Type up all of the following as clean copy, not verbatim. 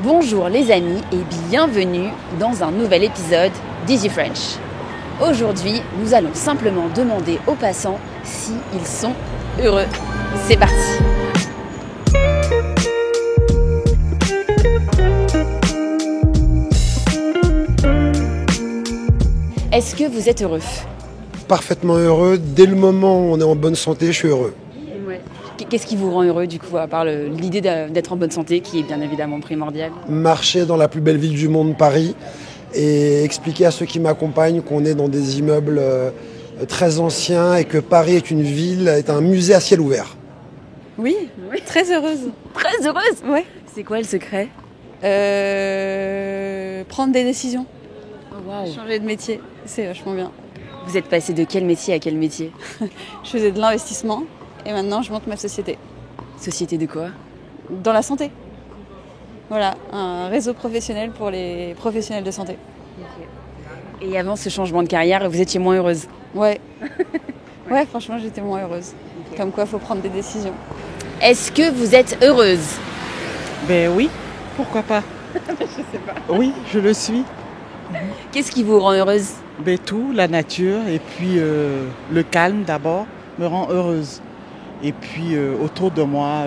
Bonjour les amis et bienvenue dans un nouvel épisode d'Easy French. Aujourd'hui, nous allons simplement demander aux passants s'ils sont heureux. C'est parti! Est-ce que vous êtes heureux? Parfaitement heureux. Dès le moment où on est en bonne santé, je suis heureux. Ouais. Qu'est-ce qui vous rend heureux du coup, à part l'idée d'être en bonne santé, qui est bien évidemment primordiale? Marcher dans la plus belle ville du monde, Paris, et expliquer à ceux qui m'accompagnent qu'on est dans des immeubles très anciens et que Paris est un musée à ciel ouvert. Oui, très heureuse. Très heureuse? Ouais. C'est quoi le secret? Prendre des décisions, Oh, wow. changer de métier, c'est vachement bien. Vous êtes passé de quel métier à quel métier? Je faisais de l'investissement et maintenant je monte ma société. Société de quoi? Dans la santé. Voilà, un réseau professionnel pour les professionnels de santé. Et avant ce changement de carrière, vous étiez moins heureuse? Ouais. Ouais, franchement, j'étais moins heureuse. Comme quoi, il faut prendre des décisions. Est-ce que vous êtes heureuse? Ben oui, pourquoi pas? Je sais pas. Oui, je le suis. Qu'est-ce qui vous rend heureuse? Ben tout, la nature et puis le calme d'abord me rend heureuse. Et puis autour de moi,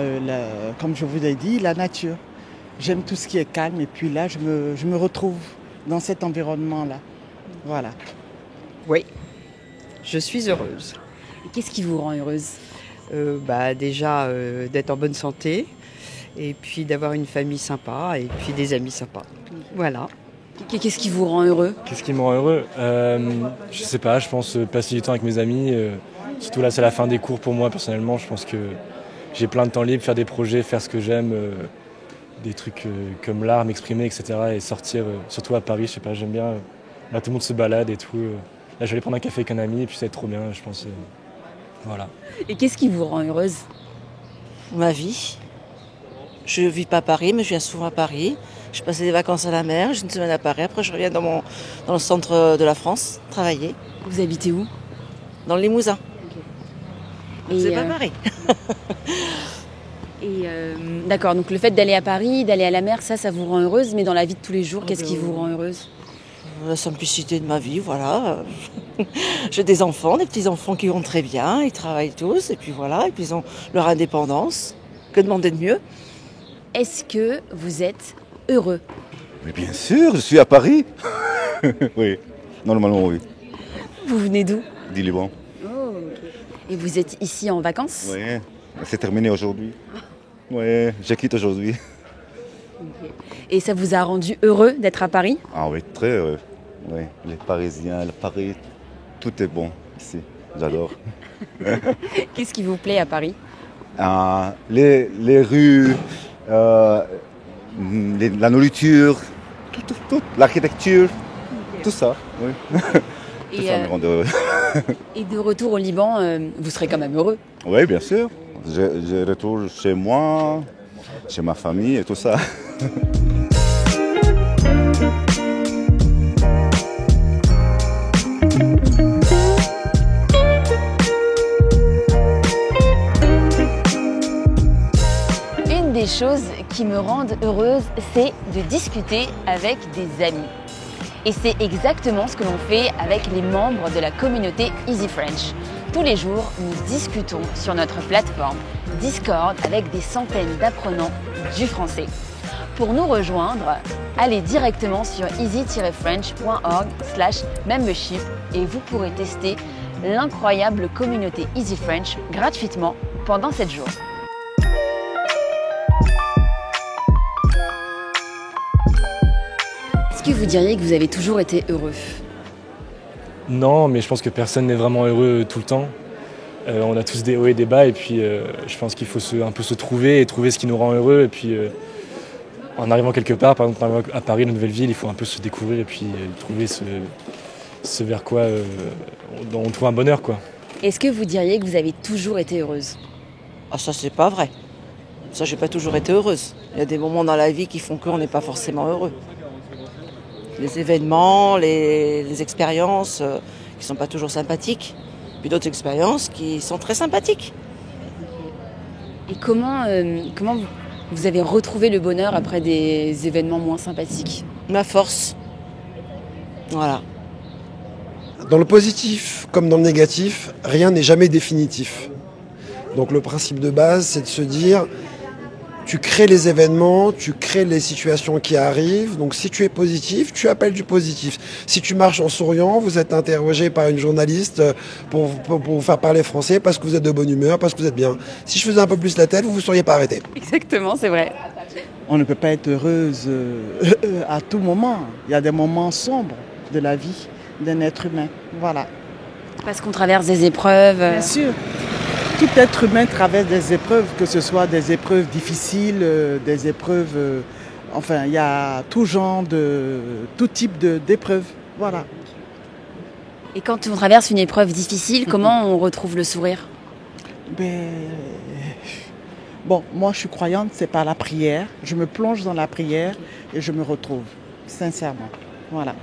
comme je vous l'ai dit, la nature. J'aime tout ce qui est calme et puis là, je me retrouve dans cet environnement-là. Voilà. Oui, je suis heureuse. Et qu'est-ce qui vous rend heureuse? Déjà d'être en bonne santé et puis d'avoir une famille sympa et puis des amis sympas. Voilà. Qu'est-ce qui vous rend heureux? Qu'est-ce qui me rend heureux? Je sais pas, je pense passer du temps avec mes amis. Surtout là, c'est la fin des cours pour moi personnellement. Je pense que j'ai plein de temps libre, faire des projets, faire ce que j'aime, des trucs comme l'art, m'exprimer, etc. Et sortir, surtout à Paris, je sais pas, j'aime bien. Là, tout le monde se balade et tout. Là, je vais aller prendre un café avec un ami et puis ça va être trop bien, je pense. Voilà. Et qu'est-ce qui vous rend heureuse? Ma vie. Je ne vis pas à Paris, mais je viens souvent à Paris. Je passe des vacances à la mer, j'ai une semaine à Paris. Après, je reviens dans le centre de la France, travailler. Vous habitez où? Dans le Limousin. Et, C'est pas Paris. D'accord, donc le fait d'aller à Paris, d'aller à la mer, ça vous rend heureuse, mais dans la vie de tous les jours, qu'est-ce qui vous rend heureuse? La simplicité de ma vie, voilà. J'ai des enfants, des petits-enfants qui vont très bien, ils travaillent tous, et puis voilà, et puis ils ont leur indépendance. Que demander de mieux? Est-ce que vous êtes heureux? Mais bien sûr, je suis à Paris. Oui, normalement oui. Vous venez d'où? Du Liban. Oh, ok. Et vous êtes ici en vacances? Oui, c'est terminé aujourd'hui. Oui, je quitte aujourd'hui. Okay. Et ça vous a rendu heureux d'être à Paris? Ah oui, très heureux. Oui, les Parisiens, le Paris, tout est bon ici. J'adore. Qu'est-ce qui vous plaît à Paris? Les rues, la nourriture, tout, l'architecture, tout ça. Oui. Tout ça me rend heureux. Et de retour au Liban, vous serez quand même heureux? Oui, bien sûr. Je retourne chez moi, chez ma famille et tout ça. Une des choses qui me rendent heureuse, c'est de discuter avec des amis. Et c'est exactement ce que l'on fait avec les membres de la communauté Easy French. Tous les jours, nous discutons sur notre plateforme Discord avec des centaines d'apprenants du français. Pour nous rejoindre, allez directement sur easy-french.org/membership et vous pourrez tester l'incroyable communauté Easy French gratuitement pendant 7 jours. Est-ce que vous diriez que vous avez toujours été heureux? Non, mais je pense que personne n'est vraiment heureux tout le temps. On a tous des hauts et des bas et puis je pense qu'il faut un peu se trouver et trouver ce qui nous rend heureux. Et puis en arrivant quelque part, par exemple à Paris, une nouvelle ville, il faut un peu se découvrir et puis trouver ce vers quoi on trouve un bonheur, quoi. Est-ce que vous diriez que vous avez toujours été heureuse? Ah, ça, c'est pas vrai. Ça, j'ai pas toujours été heureuse. Il y a des moments dans la vie qui font qu'on n'est pas forcément heureux. Les événements, les expériences qui sont pas toujours sympathiques. Puis d'autres expériences qui sont très sympathiques. Et comment vous avez retrouvé le bonheur après des événements moins sympathiques? Ma force. Voilà. Dans le positif comme dans le négatif, rien n'est jamais définitif. Donc le principe de base, c'est de se dire, tu crées les événements, tu crées les situations qui arrivent. Donc si tu es positif, tu appelles du positif. Si tu marches en souriant, vous êtes interrogé par une journaliste pour vous faire parler français parce que vous êtes de bonne humeur, parce que vous êtes bien. Si je faisais un peu plus la tête, vous ne seriez pas arrêté. Exactement, c'est vrai. On ne peut pas être heureuse à tout moment. Il y a des moments sombres de la vie d'un être humain. Voilà. Parce qu'on traverse des épreuves. Bien sûr. Tout être humain traverse des épreuves, que ce soit des épreuves difficiles, des épreuves... enfin, il y a tout type d'épreuves. Voilà. Et quand on traverse une épreuve difficile, comment on retrouve le sourire? Bon, moi je suis croyante, c'est par la prière. Je me plonge dans la prière et je me retrouve, sincèrement. Voilà.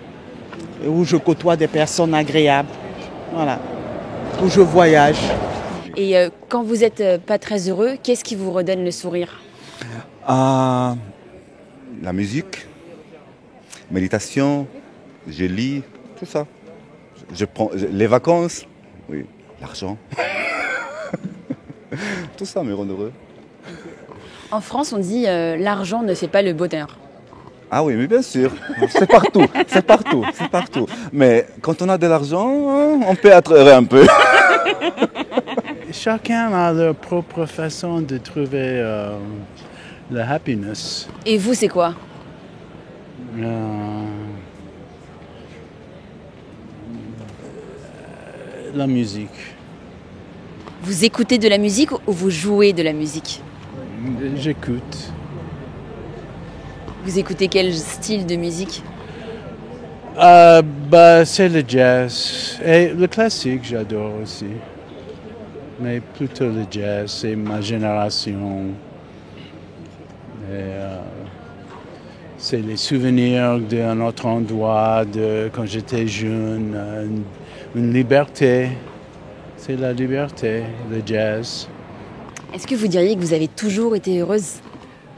Et où je côtoie des personnes agréables. Voilà. Où je voyage. Et quand vous n'êtes pas très heureux, qu'est-ce qui vous redonne le sourire? La musique, méditation, je lis, tout ça. Je prends les vacances, oui, l'argent. Tout ça me rend heureux. En France, on dit l'argent ne fait pas le bonheur. Ah oui, mais bien sûr, c'est partout, c'est partout, c'est partout. Mais quand on a de l'argent, on peut être heureux un peu. Chacun a leur propre façon de trouver la happiness. Et vous, c'est quoi? La musique. Vous écoutez de la musique ou vous jouez de la musique? J'écoute. Vous écoutez quel style de musique? C'est le jazz. Et le classique, j'adore aussi. Mais plutôt le jazz, c'est ma génération. C'est les souvenirs d'un autre endroit, de quand j'étais jeune, une liberté. C'est la liberté, le jazz. Est-ce que vous diriez que vous avez toujours été heureuse?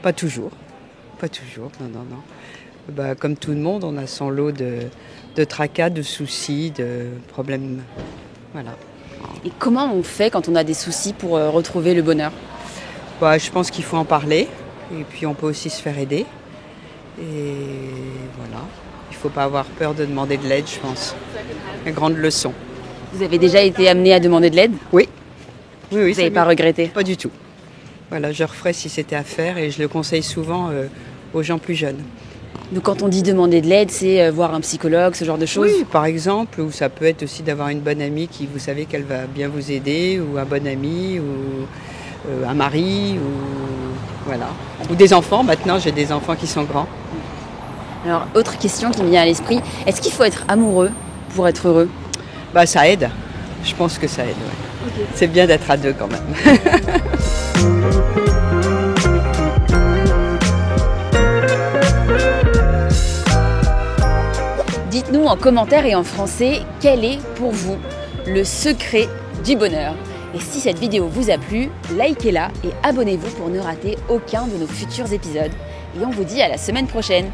Pas toujours. Pas toujours, non. Comme tout le monde, on a son lot de tracas, de soucis, de problèmes. Voilà. Et comment on fait quand on a des soucis pour retrouver le bonheur? Je pense qu'il faut en parler. Et puis on peut aussi se faire aider. Et voilà. Il ne faut pas avoir peur de demander de l'aide, je pense. Une grande leçon. Vous avez déjà été amené à demander de l'aide? Oui. Vous n'avez pas regretté? Pas du tout. Voilà, je referais si c'était à faire et je le conseille souvent aux gens plus jeunes. Donc quand on dit demander de l'aide, c'est voir un psychologue, ce genre de choses? Oui, par exemple, ou ça peut être aussi d'avoir une bonne amie qui, vous savez qu'elle va bien vous aider, ou un bon ami, ou un mari, ou voilà. Ou des enfants, maintenant j'ai des enfants qui sont grands. Alors, autre question qui me vient à l'esprit, est-ce qu'il faut être amoureux pour être heureux? Ça aide, je pense que ça aide, ouais. Okay. C'est bien d'être à deux quand même. Dites-nous en commentaire et en français, quel est pour vous le secret du bonheur? Et si cette vidéo vous a plu, likez-la et abonnez-vous pour ne rater aucun de nos futurs épisodes. Et on vous dit à la semaine prochaine.